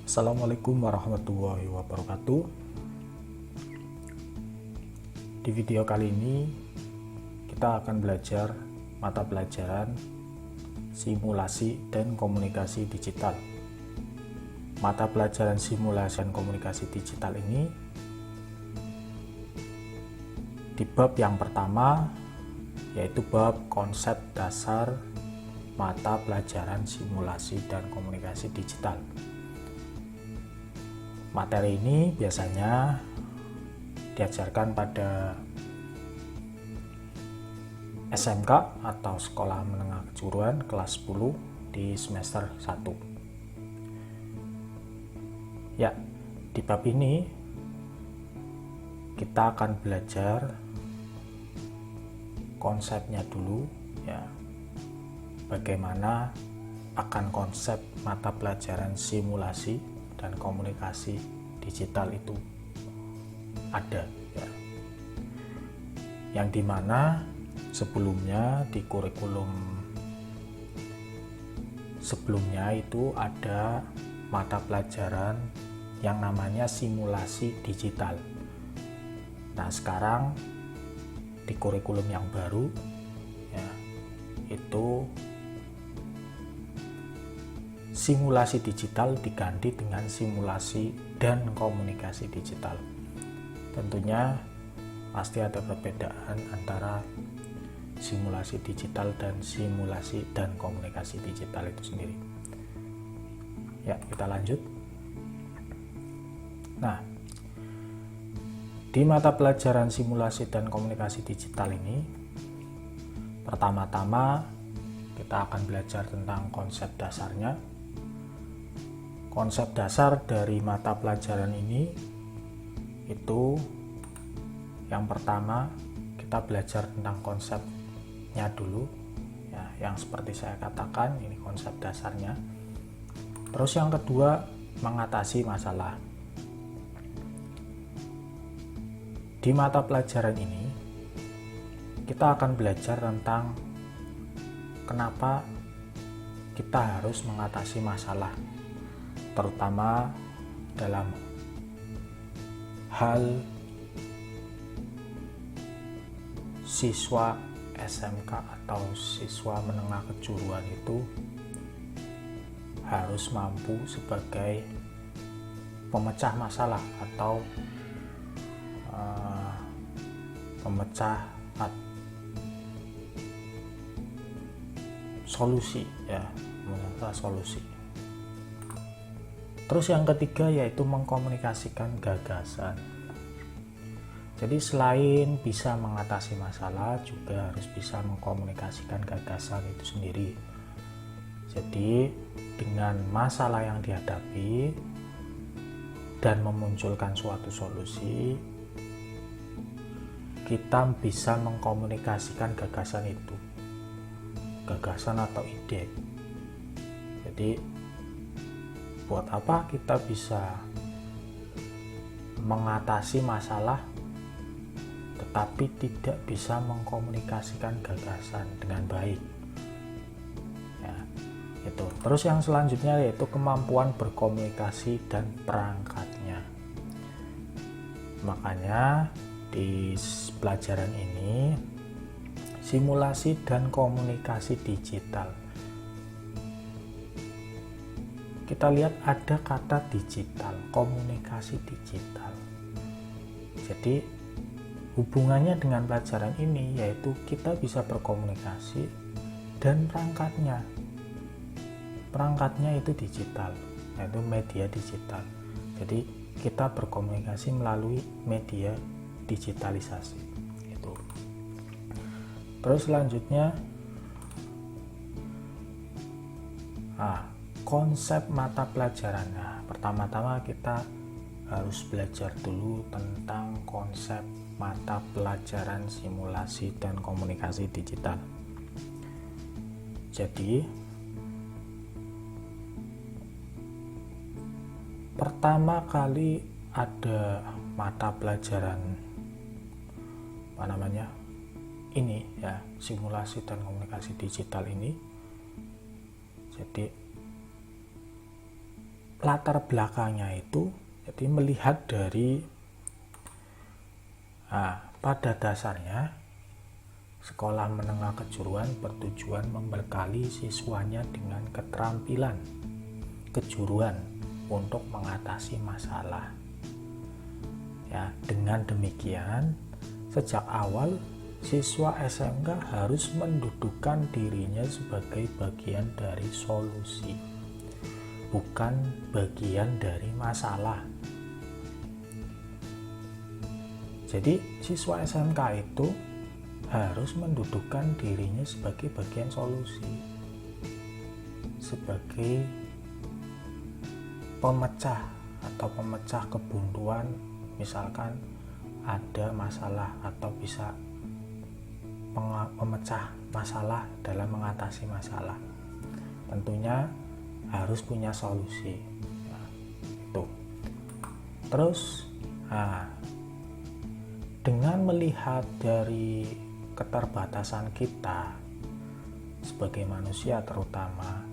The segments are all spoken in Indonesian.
Assalamualaikum warahmatullahi wabarakatuh. Di video kali ini kita akan belajar mata pelajaran simulasi dan komunikasi digital. Mata pelajaran simulasi dan komunikasi digital ini di bab yang pertama, yaitu bab konsep dasar mata pelajaran simulasi dan komunikasi digital. Materi ini biasanya diajarkan pada SMK atau Sekolah Menengah Kejuruan kelas 10 di semester 1. Ya, di bab ini kita akan belajar konsepnya dulu ya. Bagaimana akan konsep mata pelajaran simulasi dan komunikasi digital itu ada ya. Yang dimana sebelumnya di kurikulum sebelumnya itu ada mata pelajaran yang namanya simulasi digital. Nah, sekarang di kurikulum yang baru ya, itu simulasi digital diganti dengan simulasi dan komunikasi digital. Tentunya pasti ada perbedaan antara simulasi digital dan simulasi dan komunikasi digital itu sendiri. Ya, kita lanjut. Nah, di mata pelajaran simulasi dan komunikasi digital ini, pertama-tama kita akan belajar tentang konsep dasarnya. Konsep dasar dari mata pelajaran ini itu yang pertama kita belajar tentang konsepnya dulu ya, yang seperti saya katakan ini konsep dasarnya. Terus yang kedua, mengatasi masalah. Di mata pelajaran ini kita akan belajar tentang kenapa kita harus mengatasi masalah, terutama dalam hal siswa SMK atau siswa menengah kejuruan itu harus mampu sebagai pemecah masalah atau pemecah solusi ya, memecah solusi. Terus yang ketiga yaitu mengkomunikasikan gagasan. Jadi selain bisa mengatasi masalah, juga harus bisa mengkomunikasikan gagasan itu sendiri. Jadi dengan masalah yang dihadapi dan memunculkan suatu solusi, kita bisa mengkomunikasikan gagasan itu, gagasan atau ide. Jadi buat apa kita bisa mengatasi masalah tetapi tidak bisa mengkomunikasikan gagasan dengan baik ya, itu. Terus yang selanjutnya yaitu kemampuan berkomunikasi dan perangkatnya. Makanya di pelajaran ini simulasi dan komunikasi digital, kita lihat ada kata digital, komunikasi digital. Jadi hubungannya dengan pelajaran ini yaitu kita bisa berkomunikasi dan perangkatnya itu digital, yaitu media digital. Jadi kita berkomunikasi melalui media digitalisasi itu. Terus selanjutnya konsep mata pelajaran. Nah, pertama-tama kita harus belajar dulu tentang konsep mata pelajaran simulasi dan komunikasi digital. Jadi pertama kali ada mata pelajaran ini ya, simulasi dan komunikasi digital ini. Jadi latar belakangnya itu, jadi melihat dari pada dasarnya sekolah menengah kejuruan bertujuan membekali siswanya dengan keterampilan kejuruan untuk mengatasi masalah. Ya, dengan demikian sejak awal siswa SMK harus mendudukkan dirinya sebagai bagian dari solusi, bukan bagian dari masalah. Jadi siswa SMK itu harus mendudukkan dirinya sebagai bagian solusi, sebagai pemecah atau pemecah kebuntuan. Misalkan ada masalah atau bisa pemecah masalah dalam mengatasi masalah, tentunya harus punya solusi. Nah, itu. Terus dengan melihat dari keterbatasan kita sebagai manusia terutama,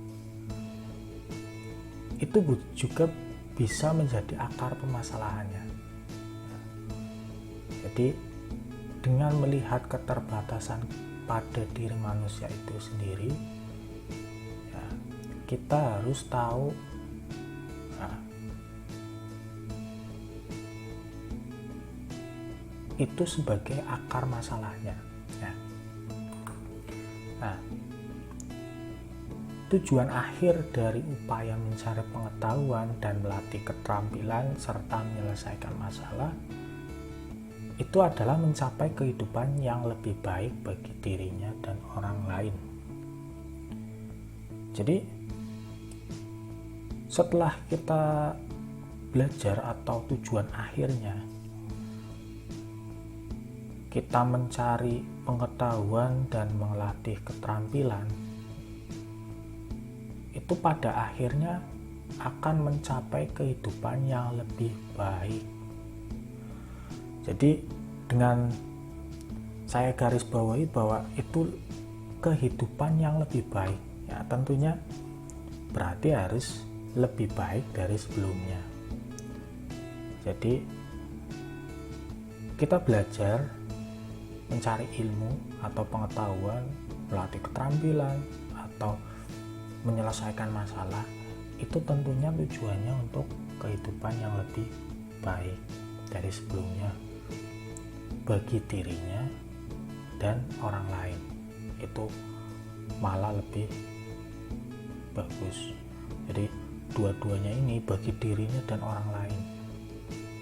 itu juga bisa menjadi akar permasalahannya. Jadi dengan melihat keterbatasan pada diri manusia itu sendiri, ya, kita harus tahu itu sebagai akar masalahnya. Ya. Nah, tujuan akhir dari upaya mencari pengetahuan dan melatih keterampilan serta menyelesaikan masalah itu adalah mencapai kehidupan yang lebih baik bagi dirinya dan orang lain. Jadi setelah kita belajar atau tujuan akhirnya kita mencari pengetahuan dan melatih keterampilan, itu pada akhirnya akan mencapai kehidupan yang lebih baik. Jadi dengan saya garis bawahi bahwa itu kehidupan yang lebih baik, ya tentunya berarti harus lebih baik dari sebelumnya. Jadi kita belajar mencari ilmu atau pengetahuan, melatih keterampilan atau menyelesaikan masalah, itu tentunya tujuannya untuk kehidupan yang lebih baik dari sebelumnya bagi dirinya dan orang lain. Itu malah lebih bagus. Jadi dua-duanya ini bagi dirinya dan orang lain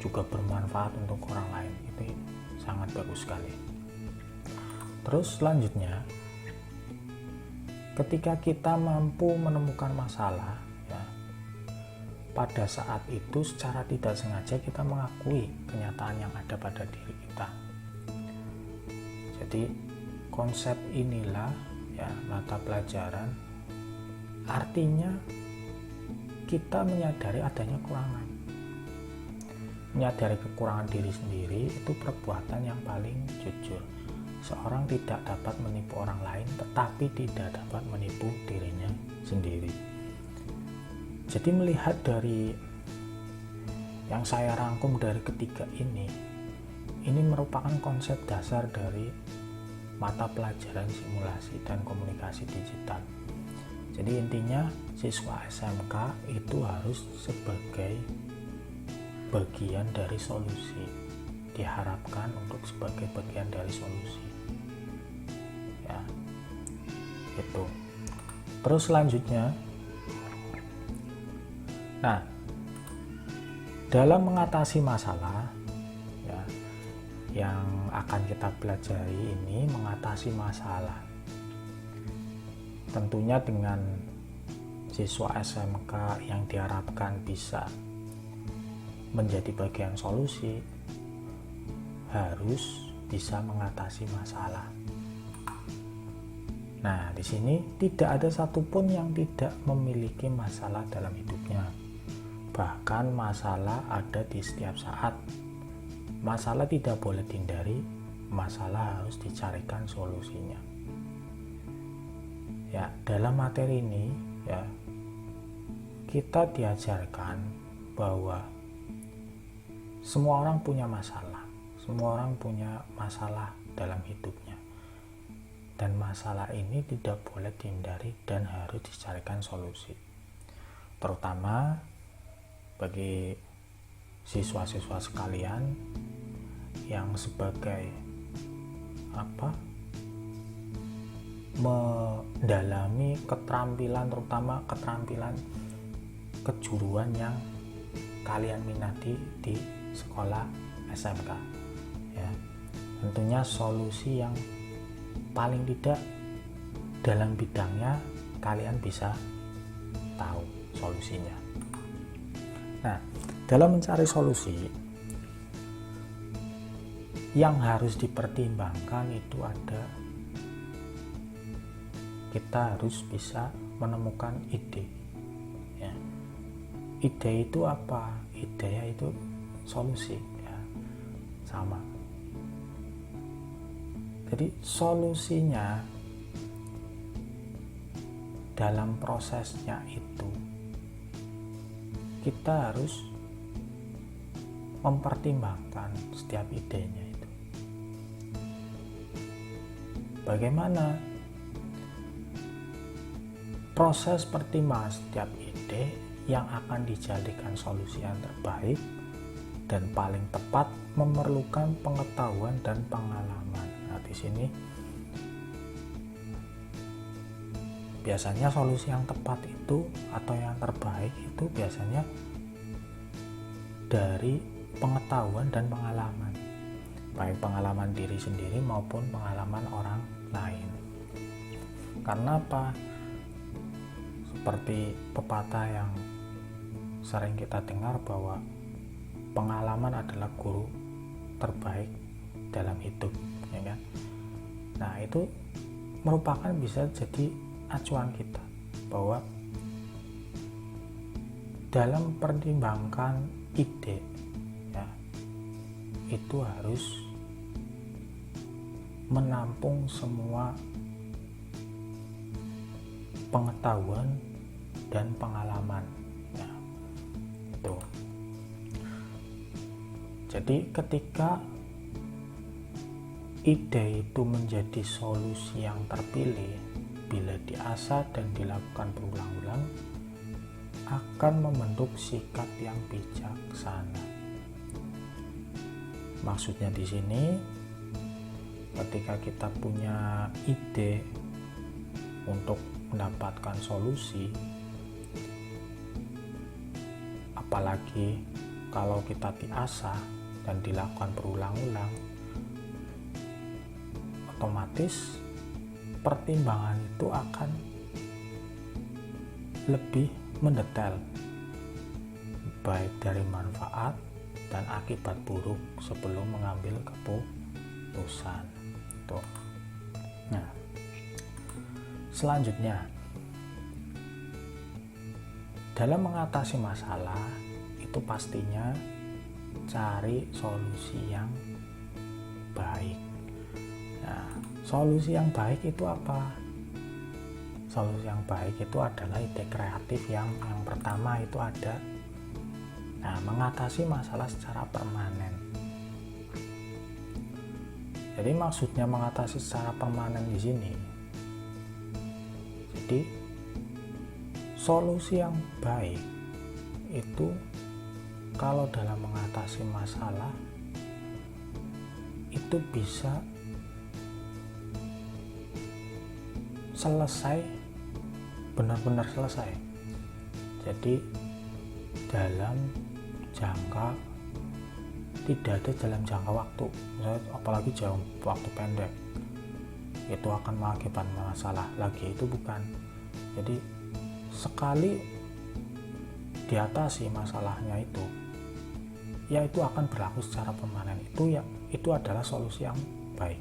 juga bermanfaat untuk orang lain. Itu sangat bagus sekali. Terus selanjutnya, ketika kita mampu menemukan masalah, ya, pada saat itu secara tidak sengaja kita mengakui kenyataan yang ada pada diri kita. Jadi konsep inilah, ya, mata pelajaran artinya kita menyadari adanya kekurangan. Menyadari kekurangan diri sendiri itu perbuatan yang paling jujur. Seorang tidak dapat menipu orang lain, tetapi tidak dapat menipu dirinya sendiri. Jadi melihat dari yang saya rangkum dari ketiga ini merupakan konsep dasar dari mata pelajaran simulasi dan komunikasi digital. Jadi intinya siswa SMK itu harus sebagai bagian dari solusi, diharapkan untuk sebagai bagian dari solusi, ya itu. Terus selanjutnya, nah dalam mengatasi masalah, ya, yang akan kita pelajari ini mengatasi masalah tentunya dengan siswa SMK yang diharapkan bisa menjadi bagian solusi, harus bisa mengatasi masalah. Nah, di sini tidak ada satupun yang tidak memiliki masalah dalam hidupnya. Bahkan masalah ada di setiap saat. Masalah tidak boleh dihindari, masalah harus dicarikan solusinya. Ya, dalam materi ini, ya, kita diajarkan bahwa semua orang punya masalah. Semua orang punya masalah dalam hidupnya. Dan masalah ini tidak boleh dihindari dan harus dicarikan solusi. Terutama bagi siswa-siswa sekalian yang sebagai mendalami keterampilan, terutama keterampilan kejuruan yang kalian minati di sekolah SMK ya. Tentunya solusi yang paling tidak dalam bidangnya kalian bisa tahu solusinya. Nah, dalam mencari solusi yang harus dipertimbangkan itu ada, kita harus bisa menemukan ide ya. Ide itu apa? Ide itu solusi ya, sama. Jadi solusinya dalam prosesnya itu kita harus mempertimbangkan setiap idenya itu. Bagaimana proses pertimbangan setiap ide yang akan dijadikan solusi yang terbaik dan paling tepat memerlukan pengetahuan dan pengalaman. Nah, di sini biasanya solusi yang tepat itu atau yang terbaik itu biasanya dari pengetahuan dan pengalaman, baik pengalaman diri sendiri maupun pengalaman orang lain. Karena apa? Seperti pepatah yang sering kita dengar bahwa pengalaman adalah guru terbaik dalam hidup, ya kan? Nah, itu merupakan bisa jadi acuan kita bahwa dalam pertimbangkan ide ya, itu harus menampung semua pengetahuan dan pengalaman ya, itu. Jadi ketika ide itu menjadi solusi yang terpilih, bila diasah dan dilakukan berulang-ulang, akan membentuk sikap yang bijaksana. Maksudnya di sini, ketika kita punya ide untuk mendapatkan solusi, apalagi kalau kita diasah dan dilakukan berulang-ulang, otomatis pertimbangan itu akan lebih mendetail, baik dari manfaat dan akibat buruk sebelum mengambil keputusan. Tuh. Nah, selanjutnya dalam mengatasi masalah itu pastinya cari solusi yang baik. Nah, solusi yang baik itu apa? Solusi yang baik itu adalah ide kreatif yang pertama itu ada. Nah, mengatasi masalah secara permanen. Jadi maksudnya mengatasi secara permanen di sini. Jadi solusi yang baik itu kalau dalam mengatasi masalah itu bisa selesai, benar-benar selesai. Jadi dalam jangka, tidak ada dalam jangka waktu, misalnya apalagi jauh waktu pendek itu akan mengakibatkan masalah lagi, itu bukan. Jadi sekali diatasi masalahnya itu, ya itu akan berlaku secara permanen. Itu adalah solusi yang baik.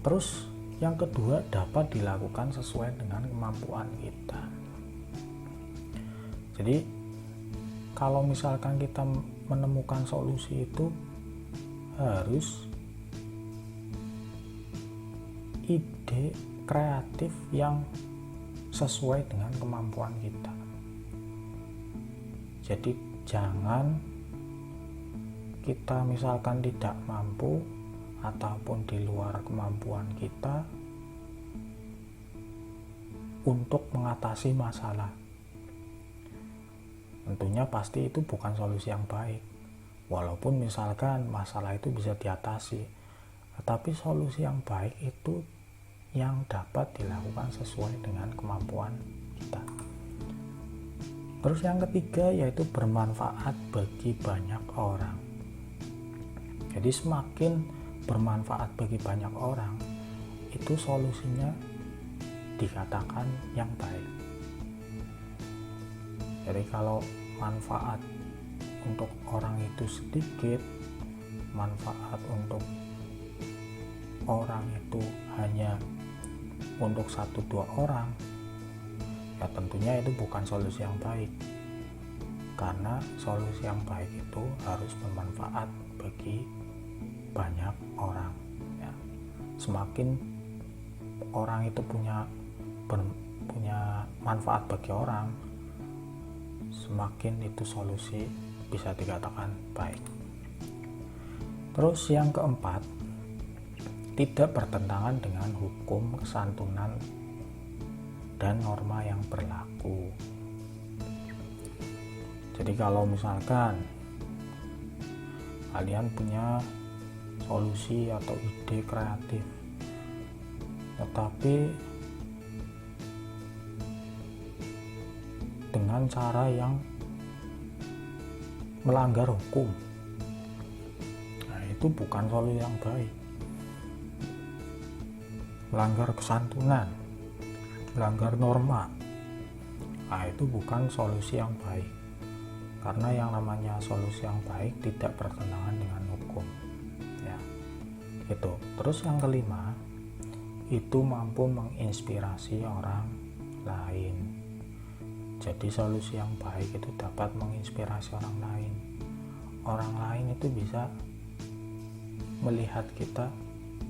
Terus yang kedua, dapat dilakukan sesuai dengan kemampuan kita. Jadi kalau misalkan kita menemukan solusi itu harus ide kreatif yang sesuai dengan kemampuan kita. Jadi jangan kita misalkan tidak mampu ataupun di luar kemampuan kita untuk mengatasi masalah. Tentunya pasti itu bukan solusi yang baik. Walaupun misalkan masalah itu bisa diatasi, tetapi solusi yang baik itu yang dapat dilakukan sesuai dengan kemampuan kita. Terus yang ketiga yaitu bermanfaat bagi banyak orang. Jadi semakin bermanfaat bagi banyak orang, itu solusinya dikatakan yang baik. Jadi kalau manfaat untuk orang itu sedikit, manfaat untuk orang itu hanya untuk 1-2 orang, ya tentunya itu bukan solusi yang baik, karena solusi yang baik itu harus bermanfaat bagi banyak orang ya. Semakin orang itu punya manfaat bagi orang, semakin itu solusi bisa dikatakan baik. Terus yang keempat, tidak bertentangan dengan hukum kesantunan dan norma yang berlaku. Jadi kalau misalkan kalian punya solusi atau ide kreatif, tetapi dengan cara yang melanggar hukum, nah itu bukan solusi yang baik. Melanggar kesantunan, melanggar norma, nah itu bukan solusi yang baik, karena yang namanya solusi yang baik tidak bertentangan dengan hukum ya. Itu. Terus yang kelima, itu mampu menginspirasi orang lain. Jadi solusi yang baik itu dapat menginspirasi orang lain. Orang lain itu bisa melihat kita,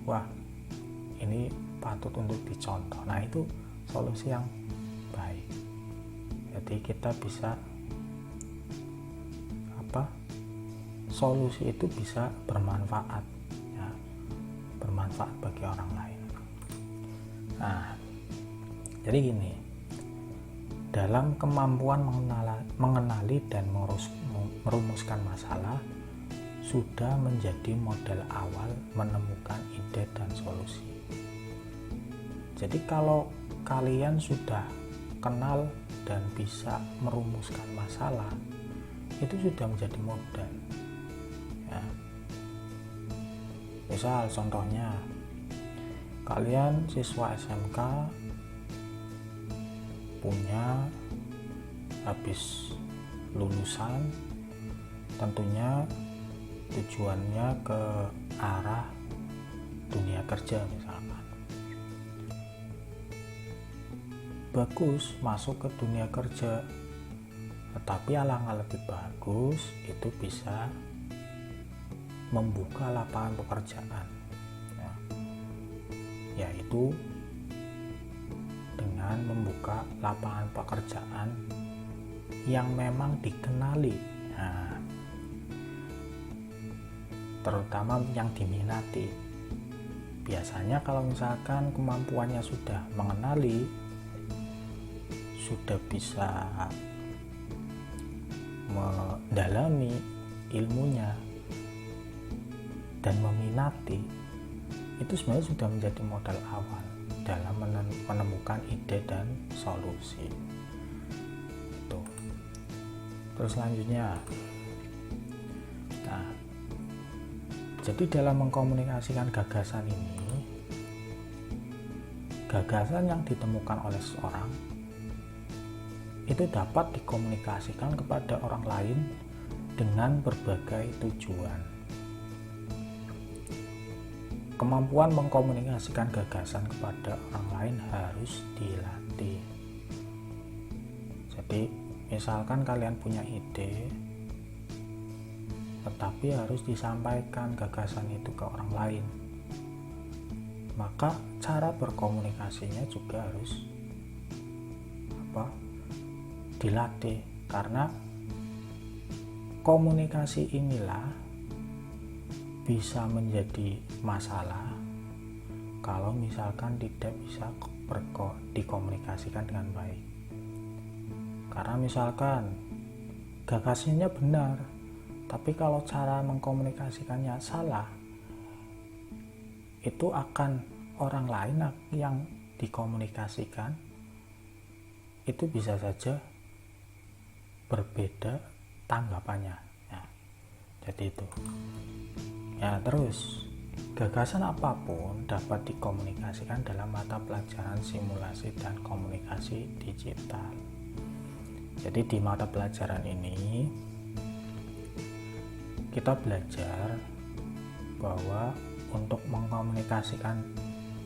wah ini patut untuk dicontoh. Nah itu solusi yang baik. Jadi kita bisa solusi itu bisa bermanfaat ya, bermanfaat bagi orang lain. Nah jadi gini, dalam kemampuan mengenali dan merumuskan masalah sudah menjadi modal awal menemukan ide dan solusi. Jadi kalau kalian sudah kenal dan bisa merumuskan masalah, itu sudah menjadi modal ya. Misal contohnya, kalian siswa SMK punya habis lulusan, tentunya tujuannya ke arah dunia kerja misalkan. Bagus masuk ke dunia kerja, tetapi alangkah lebih bagus itu bisa membuka lapangan pekerjaan ya, yaitu dengan membuka lapangan pekerjaan yang memang dikenali, nah, terutama yang diminati. Biasanya kalau misalkan kemampuannya sudah mengenali, sudah bisa mendalami ilmunya dan meminati, itu sebenarnya sudah menjadi modal awal dalam menemukan ide dan solusi. Itu. Terus selanjutnya, nah, jadi dalam mengkomunikasikan gagasan ini, gagasan yang ditemukan oleh seseorang itu dapat dikomunikasikan kepada orang lain dengan berbagai tujuan. Kemampuan mengkomunikasikan gagasan kepada orang lain harus dilatih. Jadi misalkan kalian punya ide, tetapi harus disampaikan gagasan itu ke orang lain, maka cara berkomunikasinya juga harus dilatih, karena komunikasi inilah bisa menjadi masalah kalau misalkan tidak bisa dikomunikasikan dengan baik. Karena misalkan gagasannya benar, tapi kalau cara mengkomunikasikannya salah, itu akan orang lain yang dikomunikasikan itu bisa saja berbeda tanggapannya. Ya, jadi itu. Ya, terus gagasan apapun dapat dikomunikasikan dalam mata pelajaran simulasi dan komunikasi digital. Jadi di mata pelajaran ini kita belajar bahwa untuk mengkomunikasikan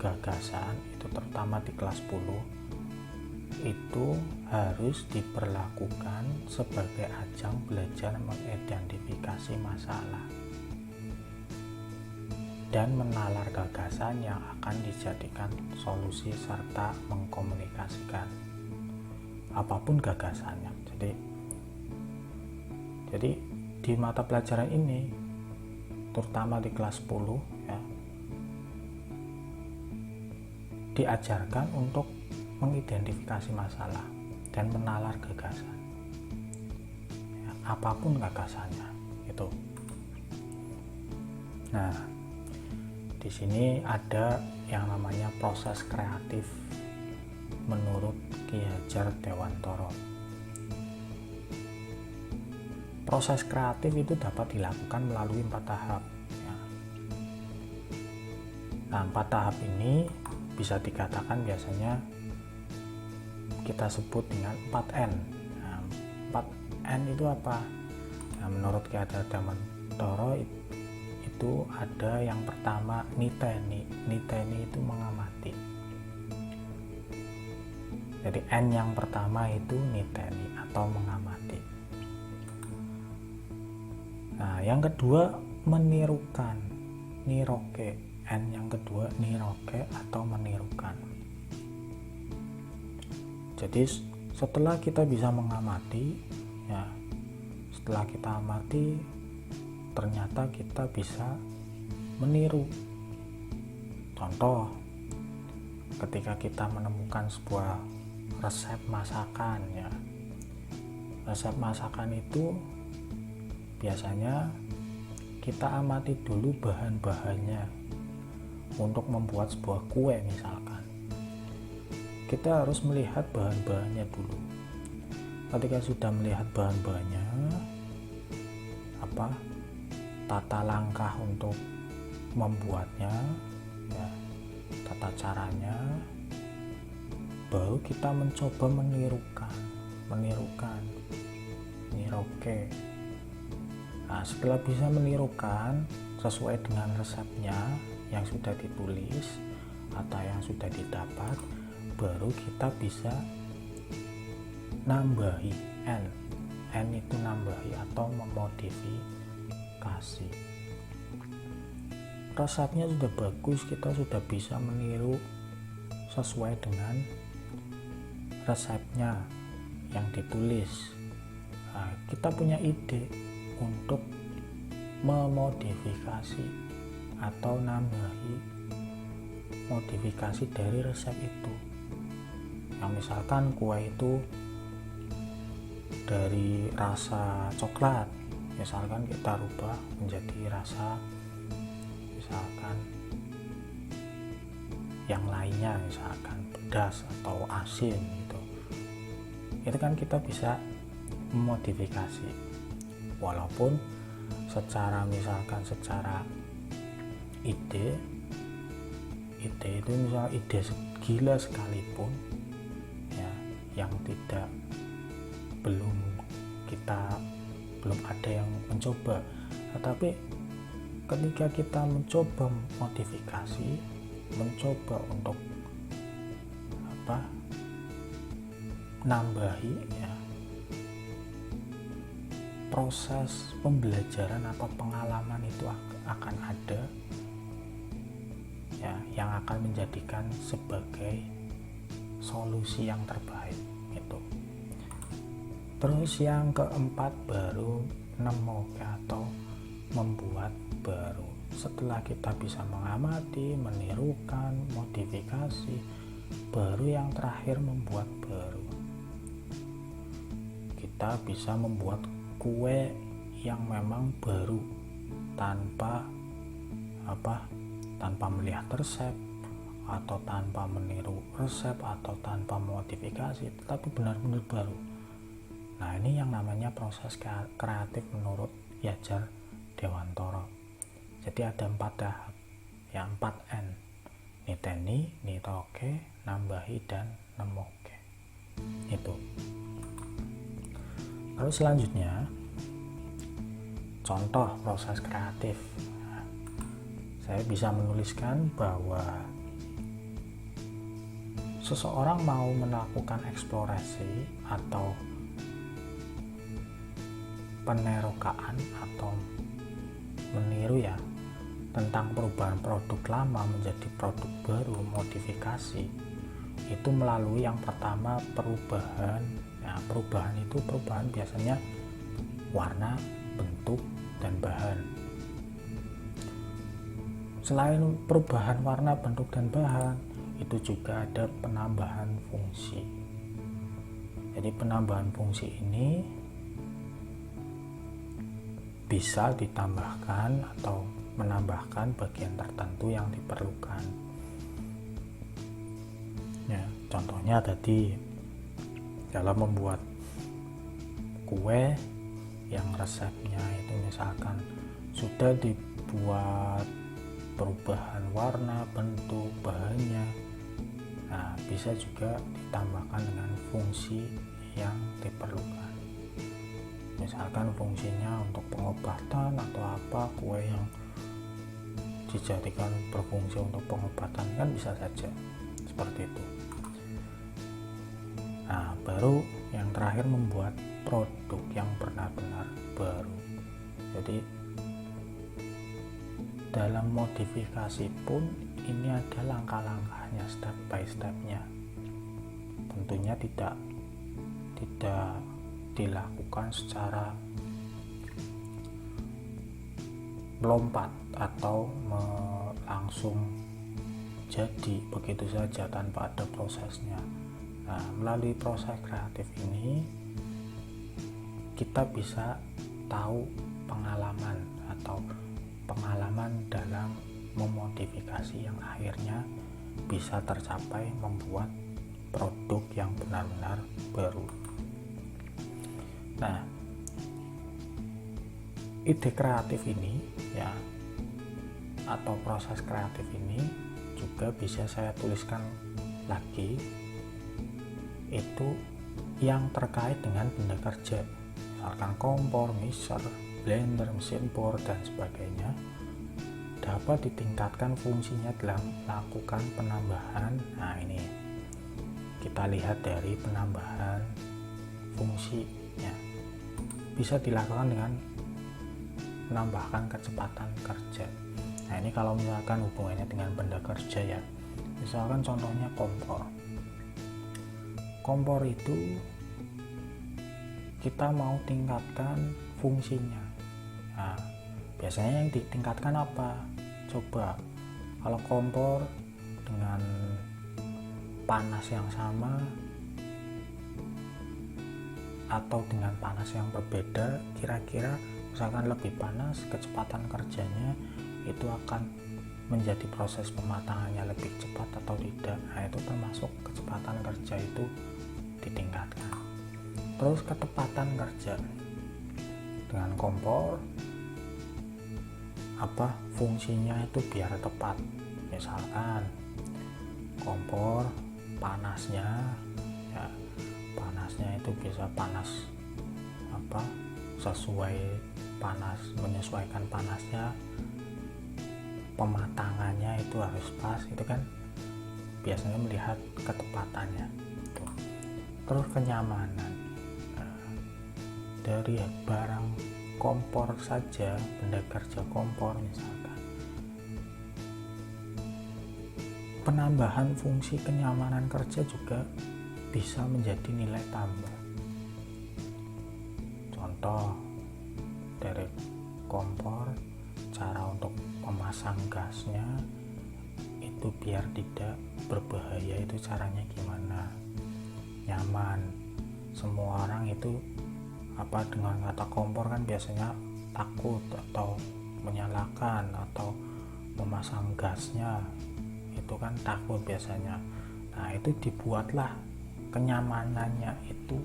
gagasan itu terutama di kelas 10 itu harus diperlakukan sebagai ajang belajar mengidentifikasi masalah dan menalar gagasan yang akan dijadikan solusi serta mengkomunikasikan apapun gagasannya. Jadi di mata pelajaran ini terutama di kelas 10 ya, diajarkan untuk mengidentifikasi masalah dan menalar gagasan ya, apapun gagasannya itu. Nah, di sini ada yang namanya proses kreatif menurut Ki Hajar Dewantara. Proses kreatif itu dapat dilakukan melalui 4 tahap ya. Nah, 4 tahap ini bisa dikatakan biasanya kita sebut dengan 4N. Nah, 4N itu apa? Nah, menurut Ki Hajar Dewantara itu ada yang pertama niteni itu mengamati. Jadi N yang pertama itu niteni atau mengamati. Nah, yang kedua menirukan, niroke. N yang kedua niroke atau menirukan. Jadi setelah kita bisa mengamati ya, setelah kita amati ternyata kita bisa meniru. Contoh, ketika kita menemukan sebuah resep masakan ya, resep masakan itu biasanya kita amati dulu bahan-bahannya untuk membuat sebuah kue. Misalkan kita harus melihat bahan-bahannya dulu. Ketika sudah melihat bahan-bahannya, tata langkah untuk membuatnya ya, tata caranya, baru kita mencoba menirukan niroke. Nah, setelah bisa menirukan sesuai dengan resepnya yang sudah ditulis atau yang sudah didapat, baru kita bisa nambahi N itu nambahi atau memodifikasi. Resepnya sudah bagus, kita sudah bisa meniru sesuai dengan resepnya yang ditulis. Nah, kita punya ide untuk memodifikasi atau nambahi modifikasi dari resep itu. Yang misalkan kue itu dari rasa coklat, misalkan kita rubah menjadi rasa misalkan yang lainnya, misalkan pedas atau asin gitu. Itu kan kita bisa memodifikasi, walaupun secara ide itu misal ide gila sekalipun ya, yang belum ada yang mencoba. Tetapi ketika kita mencoba modifikasi, mencoba untuk nambahi ya, proses pembelajaran atau pengalaman itu akan ada ya, yang akan menjadikan sebagai solusi yang terbaik itu. Terus yang keempat baru nemoke atau membuat baru. Setelah kita bisa mengamati, menirukan, modifikasi, baru yang terakhir membuat baru. Kita bisa membuat kue yang memang baru tanpa melihat resep atau tanpa meniru resep atau tanpa modifikasi, tetapi benar-benar baru. Nah, ini yang namanya proses kreatif menurut Yajar Dewantara. Jadi ada 4 tahap, ya 4N: niteni, nitoke, nambahi, dan nemoke. Itu. Lalu selanjutnya contoh proses kreatif. Nah, saya bisa menuliskan bahwa seseorang mau melakukan eksplorasi atau penerokaan atau meniru ya tentang perubahan produk lama menjadi produk baru, modifikasi, itu melalui yang pertama perubahan. Nah, perubahan biasanya warna, bentuk, dan bahan. Selain perubahan warna, bentuk, dan bahan, itu juga ada penambahan fungsi. Jadi penambahan fungsi ini bisa ditambahkan atau menambahkan bagian tertentu yang diperlukan. Ya, contohnya tadi dalam membuat kue yang resepnya itu misalkan sudah dibuat perubahan warna, bentuk, bahannya. Nah, bisa juga ditambahkan dengan fungsi yang diperlukan. Misalkan fungsinya untuk pengobatan atau apa, kue yang dijadikan berfungsi untuk pengobatan, kan bisa saja seperti itu. Nah, baru yang terakhir membuat produk yang benar-benar baru. Jadi dalam modifikasi pun ini ada langkah-langkahnya, step by stepnya. Tentunya tidak dilakukan secara melompat atau langsung jadi begitu saja tanpa ada prosesnya. Nah, melalui proses kreatif ini kita bisa tahu pengalaman dalam memodifikasi yang akhirnya bisa tercapai membuat produk yang benar-benar baru. Nah, ide kreatif ini ya atau proses kreatif ini juga bisa saya tuliskan lagi, itu yang terkait dengan benda kerja, misalkan kompor, mixer, blender, mesin bor, dan sebagainya, dapat ditingkatkan fungsinya dalam melakukan penambahan. Nah, ini kita lihat dari penambahan fungsinya, bisa dilakukan dengan menambahkan kecepatan kerja. Nah, ini kalau misalkan hubungannya dengan benda kerja ya, misalkan contohnya kompor itu kita mau tingkatkan fungsinya. Nah, biasanya yang ditingkatkan apa? Coba kalau kompor dengan panas yang sama atau dengan panas yang berbeda, kira-kira misalkan lebih panas, kecepatan kerjanya itu akan menjadi proses pematangannya lebih cepat atau tidak. Nah, itu termasuk kecepatan kerja itu ditingkatkan. Terus ketepatan kerja dengan kompor, fungsinya itu biar tepat. Misalkan kompor panasnya itu bisa panas sesuai panas, menyesuaikan panasnya, pematangannya itu harus pas, itu kan biasanya melihat ketepatannya. Terus kenyamanan, dari barang kompor saja, benda kerja kompor misalkan, penambahan fungsi kenyamanan kerja juga bisa menjadi nilai tambah. contoh dari kompor, cara untuk memasang gasnya itu biar tidak berbahaya, itu caranya gimana, nyaman. Semua orang itu dengan kata kompor kan biasanya takut atau menyalakan atau memasang gasnya, itu kan takut biasanya. Nah, itu dibuatlah kenyamanannya, itu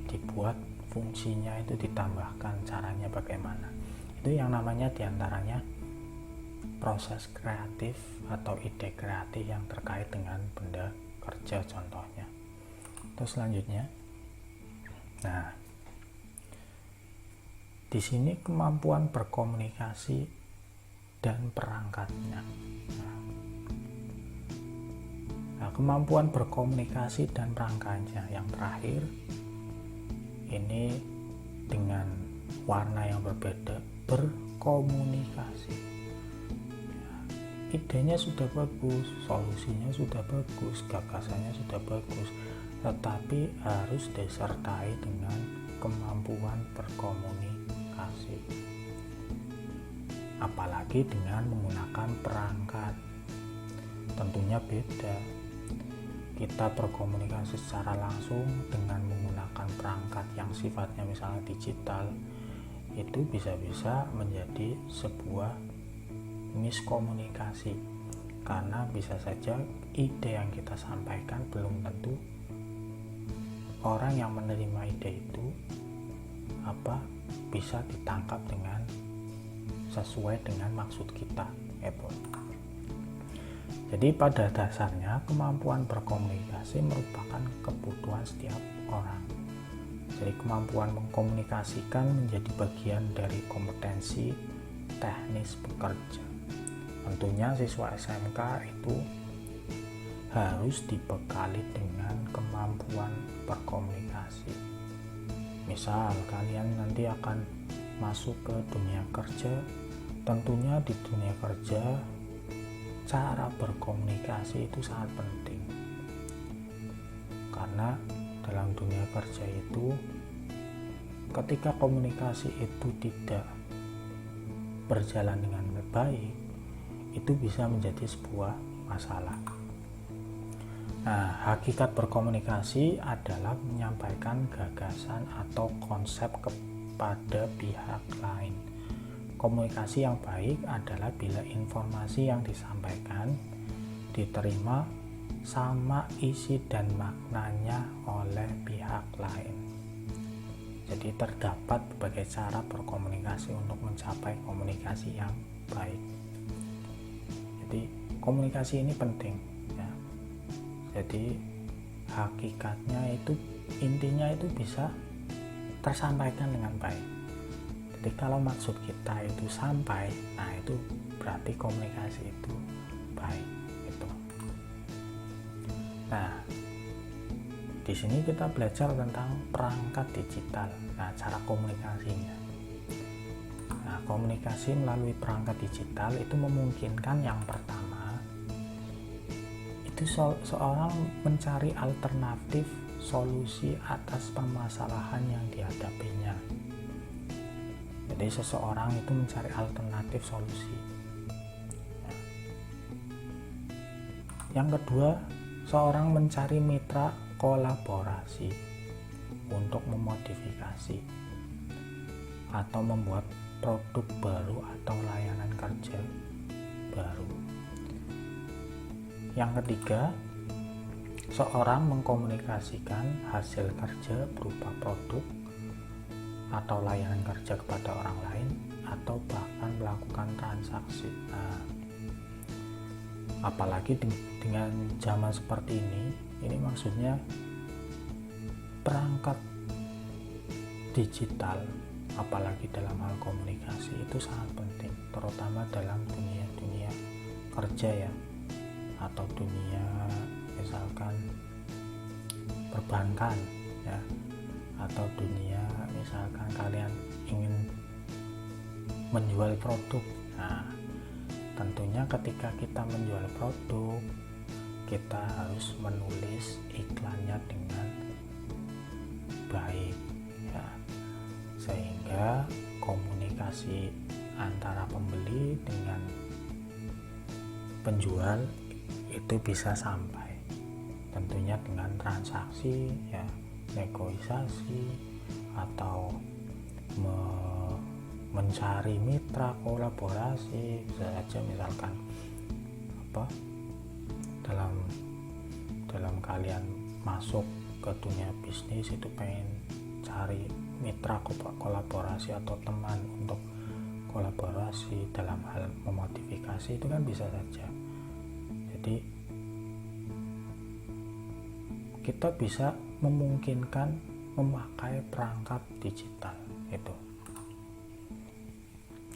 dibuat fungsinya itu ditambahkan, caranya bagaimana. Itu yang namanya diantaranya proses kreatif atau ide kreatif yang terkait dengan benda kerja contohnya. Terus selanjutnya, nah di sini kemampuan berkomunikasi dan perangkatnya. Nah, kemampuan berkomunikasi dan perangkatnya yang terakhir ini dengan warna yang berbeda, berkomunikasi. Idenya sudah bagus, solusinya sudah bagus, gagasannya sudah bagus, tetapi harus disertai dengan kemampuan berkomunikasi, apalagi dengan menggunakan perangkat. Tentunya beda, kita berkomunikasi secara langsung dengan menggunakan perangkat yang sifatnya misalnya digital, itu bisa-bisa menjadi sebuah miskomunikasi, karena bisa saja ide yang kita sampaikan belum tentu orang yang menerima ide itu bisa ditangkap dengan sesuai dengan maksud kita. Jadi pada dasarnya kemampuan berkomunikasi merupakan kebutuhan setiap orang. Jadi kemampuan mengkomunikasikan menjadi bagian dari kompetensi teknis bekerja. Tentunya siswa SMK itu harus dibekali dengan kemampuan berkomunikasi. Misal kalian nanti akan masuk ke dunia kerja, tentunya di dunia kerja cara berkomunikasi itu sangat penting, karena dalam dunia kerja itu ketika komunikasi itu tidak berjalan dengan baik, itu bisa menjadi sebuah masalah. Nah, hakikat berkomunikasi adalah menyampaikan gagasan atau konsep kepada pihak lain. Komunikasi yang baik adalah bila informasi yang disampaikan diterima sama isi dan maknanya oleh pihak lain. Jadi terdapat berbagai cara berkomunikasi untuk mencapai komunikasi yang baik. Jadi komunikasi ini penting ya. Jadi hakikatnya itu, intinya itu bisa tersampaikan dengan baik. Jadi kalau maksud kita itu sampai, nah itu berarti komunikasi itu baik gitu. Nah, di sini kita belajar tentang perangkat digital. Nah, cara komunikasinya. Nah, komunikasi melalui perangkat digital itu memungkinkan yang pertama itu seorang mencari alternatif solusi atas permasalahan yang dihadapinya. Jadi seseorang itu mencari alternatif solusi. Yang kedua, seorang mencari mitra kolaborasi untuk memodifikasi atau membuat produk baru atau layanan kerja baru. Yang ketiga, seorang mengkomunikasikan hasil kerja berupa produk atau layanan kerja kepada orang lain atau bahkan melakukan transaksi. Nah, apalagi dengan zaman seperti ini maksudnya perangkat digital apalagi dalam hal komunikasi itu sangat penting, terutama dalam dunia kerja ya, atau dunia misalkan perbankan ya, atau dunia misalkan kalian ingin menjual produk. Nah, tentunya ketika kita menjual produk, kita harus menulis iklannya dengan baik ya, sehingga sehingga komunikasi antara pembeli dengan penjual itu bisa sampai, tentunya dengan transaksi ya, negosiasi atau mencari mitra kolaborasi, bisa saja misalkan dalam kalian masuk ke dunia bisnis itu pengen cari mitra kolaborasi atau teman untuk kolaborasi dalam hal memodifikasi, itu kan bisa saja. Jadi kita bisa memungkinkan memakai perangkat digital itu.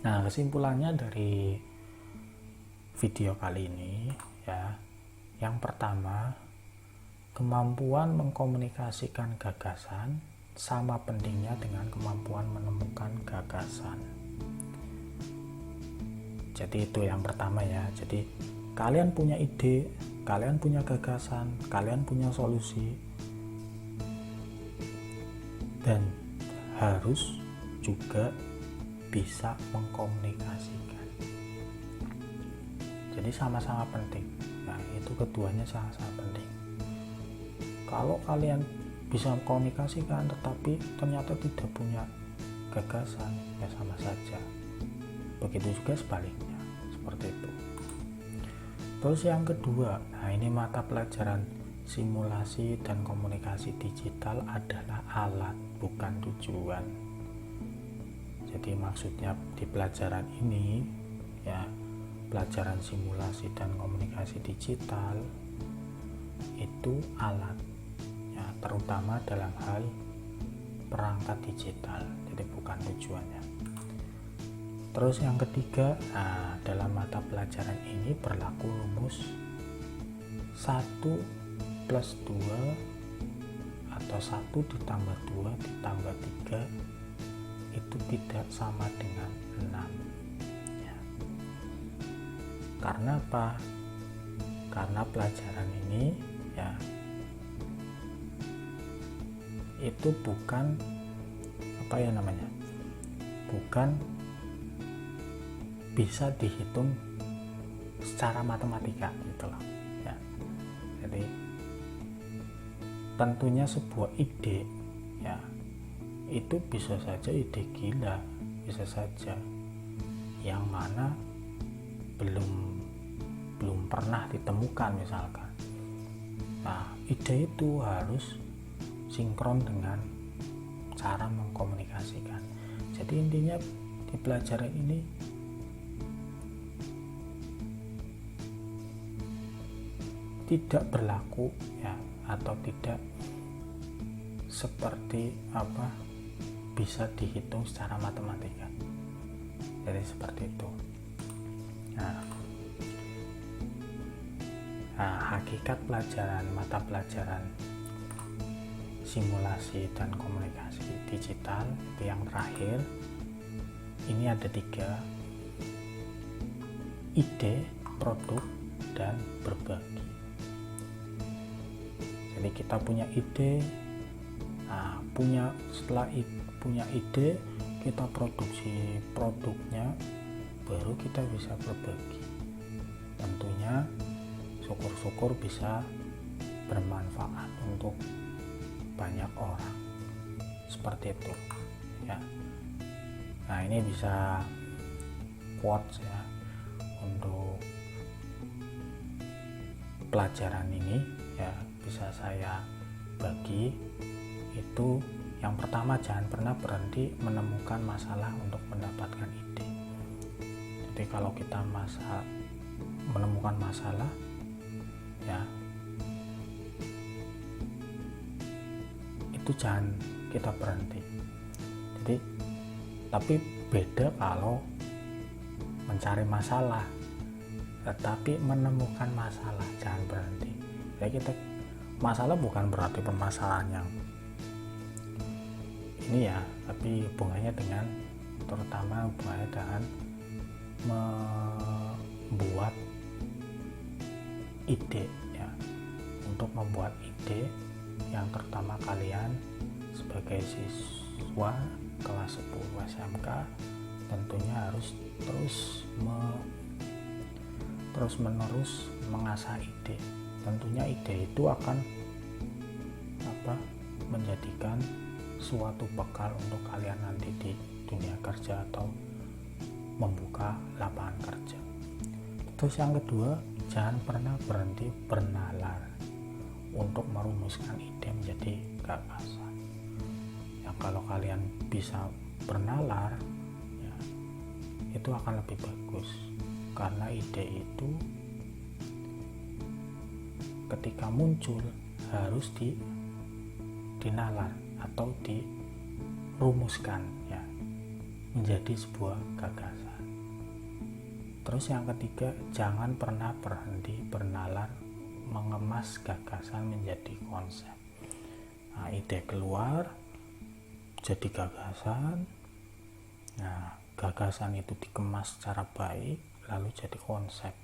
Nah, kesimpulannya dari video kali ini ya, yang pertama, kemampuan mengkomunikasikan gagasan sama pentingnya dengan kemampuan menemukan gagasan. Jadi itu yang pertama ya. Jadi kalian punya ide, kalian punya gagasan, kalian punya solusi, dan harus juga bisa mengkomunikasikan. Jadi sama-sama penting. Nah, itu keduanya sangat-sangat penting. Kalau kalian bisa mengkomunikasikan tetapi ternyata tidak punya gagasan, ya sama saja. Begitu juga sebaliknya, seperti itu. Terus yang kedua, nah ini mata pelajaran simulasi dan komunikasi digital adalah alat, bukan tujuan. Jadi maksudnya di pelajaran ini ya, pelajaran simulasi dan komunikasi digital itu alat ya, terutama dalam hal perangkat digital, jadi bukan tujuannya. Terus yang ketiga, nah, dalam mata pelajaran ini berlaku rumus 1 plus 2 atau 1 ditambah 2 ditambah 3 itu tidak sama dengan 6 ya. Karena apa? Karena pelajaran ini ya itu bukan bukan bisa dihitung secara matematika gitu loh ya. Jadi tentunya sebuah ide ya itu bisa saja ide gila, bisa saja yang mana belum pernah ditemukan misalkan. Nah, ide itu harus sinkron dengan cara mengkomunikasikan. Jadi intinya di pelajaran ini tidak berlaku ya, atau tidak seperti bisa dihitung secara matematika. Jadi seperti itu. Nah, hakikat pelajaran mata pelajaran simulasi dan komunikasi digital itu yang terakhir. Ini ada 3: ide, produk, dan berbagi. Jadi kita punya ide, setelah punya ide kita produksi produknya, baru kita bisa berbagi. Tentunya syukur-syukur bisa bermanfaat untuk banyak orang, seperti itu ya. Nah, ini bisa quotes ya untuk pelajaran ini ya, bisa saya bagi. Itu yang pertama, jangan pernah berhenti menemukan masalah untuk mendapatkan ide. Jadi kalau kita menemukan masalah ya, itu jangan kita berhenti. Jadi tapi beda kalau mencari masalah tetapi menemukan masalah, jangan berhenti. Jadi masalah bukan berarti permasalahan yang ini ya, tapi hubungannya dengan, terutama hubungannya dengan membuat ide ya. Untuk membuat ide yang terutama kalian sebagai siswa kelas 10 SMK tentunya harus terus menerus mengasah ide. Tentunya ide itu akan menjadikan suatu bekal untuk kalian nanti di dunia kerja atau membuka lapangan kerja. Terus yang kedua, jangan pernah berhenti bernalar untuk merumuskan ide menjadi gagasan. Ya, kalau kalian bisa bernalar, ya, itu akan lebih bagus, karena ide itu ketika muncul harus dinalar atau dirumuskan, ya, menjadi sebuah gagasan. Terus yang ketiga, jangan pernah berhenti bernalar mengemas gagasan menjadi konsep. Nah, ide keluar jadi gagasan. Nah, gagasan itu dikemas secara baik lalu jadi konsep.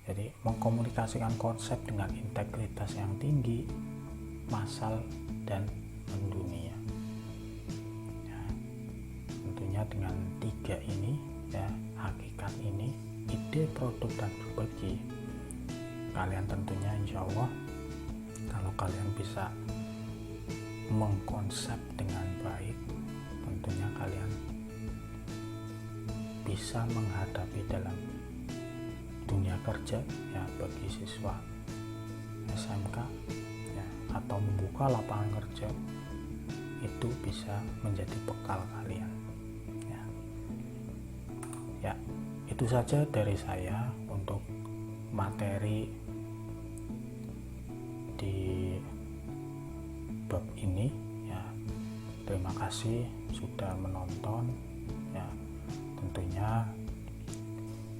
Jadi mengkomunikasikan konsep dengan integritas yang tinggi, massal dan mendunia. Ya, tentunya dengan 3 ini, ya, hakikat ini, ide, produk, dan berbagi, kalian tentunya insya Allah kalau kalian bisa mengkonsep dengan baik, tentunya kalian bisa menghadapi dalam dunia kerja, ya, bagi siswa SMK, ya, atau membuka lapangan kerja, itu bisa menjadi bekal kalian, ya. Ya, itu saja dari saya untuk materi di bab ini, ya. Terima kasih sudah menonton, ya. Tentunya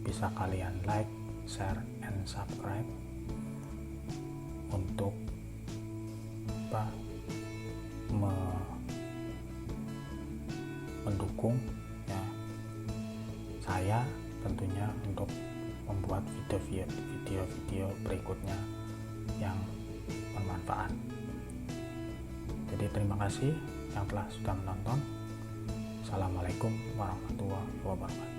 bisa kalian like, share, and subscribe untuk mendukung, ya, saya tentunya untuk membuat video-video berikutnya yang bermanfaat. Jadi terima kasih yang sudah menonton. Assalamualaikum warahmatullahi wabarakatuh.